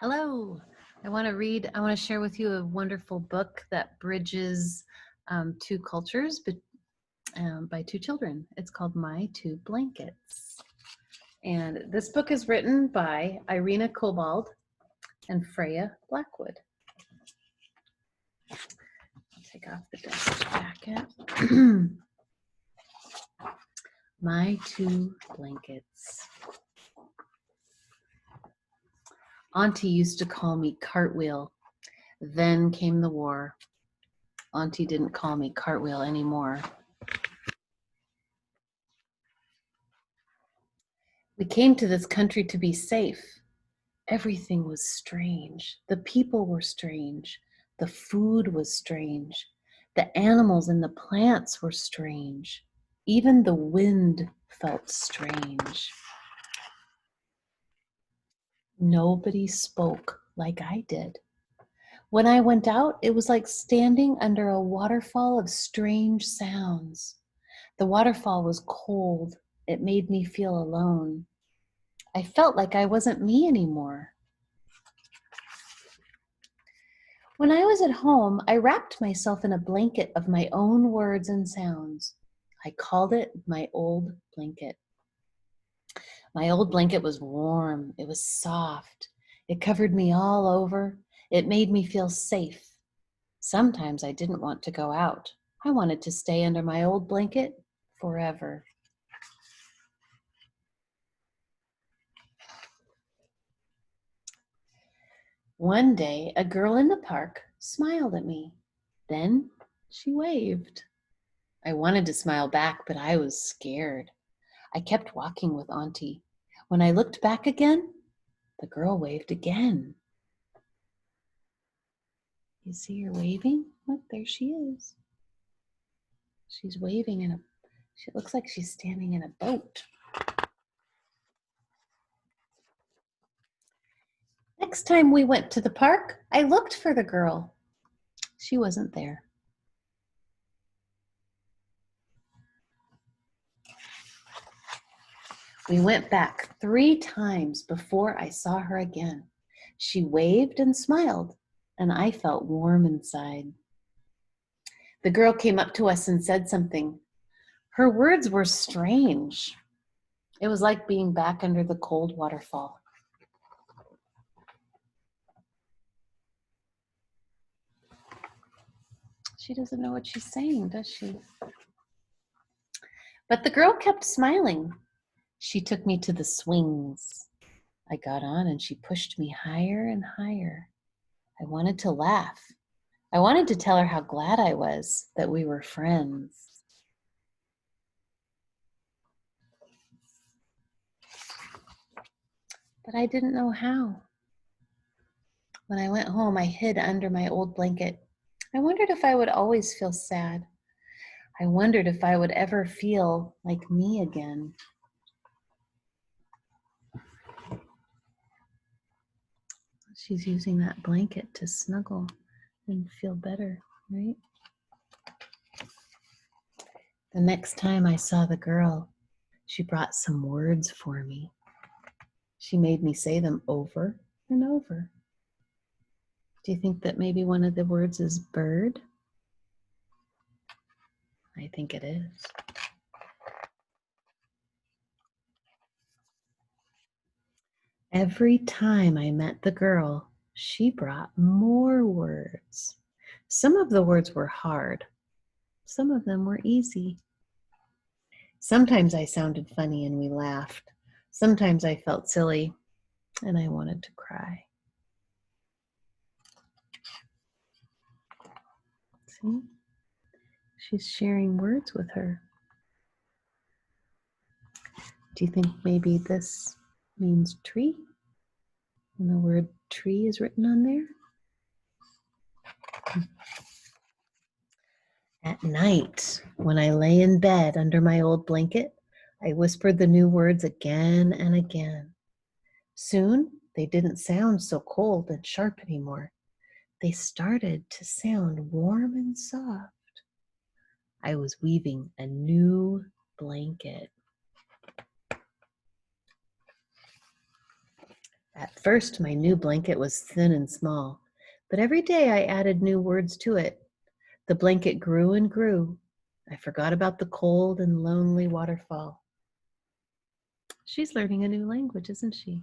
Hello. I want to share with you a wonderful book that bridges two cultures by two children. It's called My Two Blankets. And this book is written by Irina Cobald and Freya Blackwood. I'll take off the dust jacket. My Two Blankets. Auntie used to call me Cartwheel. Then came the war. Auntie didn't call me Cartwheel anymore. We came to this country to be safe. Everything was strange. The people were strange. The food was strange. The animals and the plants were strange. Even the wind felt strange. Nobody spoke like I did. When I went out, it was like standing under a waterfall of strange sounds. The waterfall was cold. It made me feel alone. I felt like I wasn't me anymore. When I was at home, I wrapped myself in a blanket of my own words and sounds. I called it my old blanket. My old blanket was warm. It was soft. It covered me all over. It made me feel safe. Sometimes I didn't want to go out. I wanted to stay under my old blanket forever. One day, a girl in the park smiled at me. Then she waved. I wanted to smile back, but I was scared. I kept walking with Auntie. When I looked back again, the girl waved again. You see her waving? Look, there she is. She's waving she looks like she's standing in a boat. Next time we went to the park, I looked for the girl. She wasn't there. We went back 3 times before I saw her again. She waved and smiled, and I felt warm inside. The girl came up to us and said something. Her words were strange. It was like being back under the cold waterfall. She doesn't know what she's saying, does she? But the girl kept smiling. She took me to the swings. I got on and she pushed me higher and higher. I wanted to laugh. I wanted to tell her how glad I was that we were friends. But I didn't know how. When I went home, I hid under my old blanket. I wondered if I would always feel sad. I wondered if I would ever feel like me again. She's using that blanket to snuggle and feel better, right? The next time I saw the girl, she brought some words for me. She made me say them over and over. Do you think that maybe one of the words is bird? I think it is. Every time I met the girl, she brought more words. Some of the words were hard. Some of them were easy. Sometimes I sounded funny and we laughed. Sometimes I felt silly and I wanted to cry. See? She's sharing words with her. Do you think maybe this means tree? And the word tree is written on there? At night, when I lay in bed under my old blanket, I whispered the new words again and again. Soon, they didn't sound so cold and sharp anymore. They started to sound warm and soft. I was weaving a new blanket. At first, my new blanket was thin and small, but every day I added new words to it. The blanket grew and grew. I forgot about the cold and lonely waterfall. She's learning a new language, isn't she?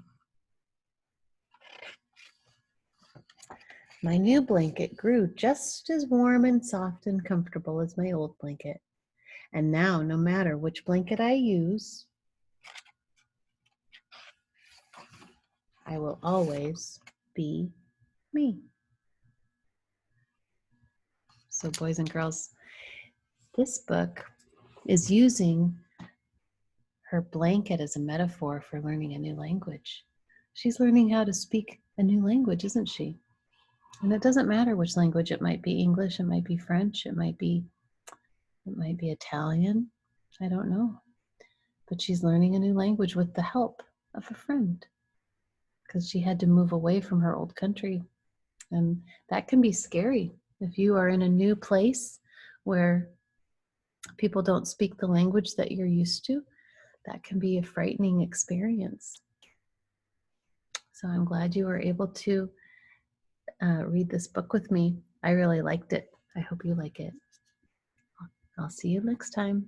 My new blanket grew just as warm and soft and comfortable as my old blanket. And now, no matter which blanket I use, I will always be me. So, boys and girls, this book is using her blanket as a metaphor for learning a new language. She's learning how to speak a new language, isn't she? And it doesn't matter which language. It might be English, it might be French, it might be Italian. I don't know. But she's learning a new language with the help of a friend because she had to move away from her old country. And that can be scary if you are in a new place where people don't speak the language that you're used to. That can be a frightening experience. So I'm glad you were able to read this book with me. I really liked it. I hope you like it. I'll see you next time.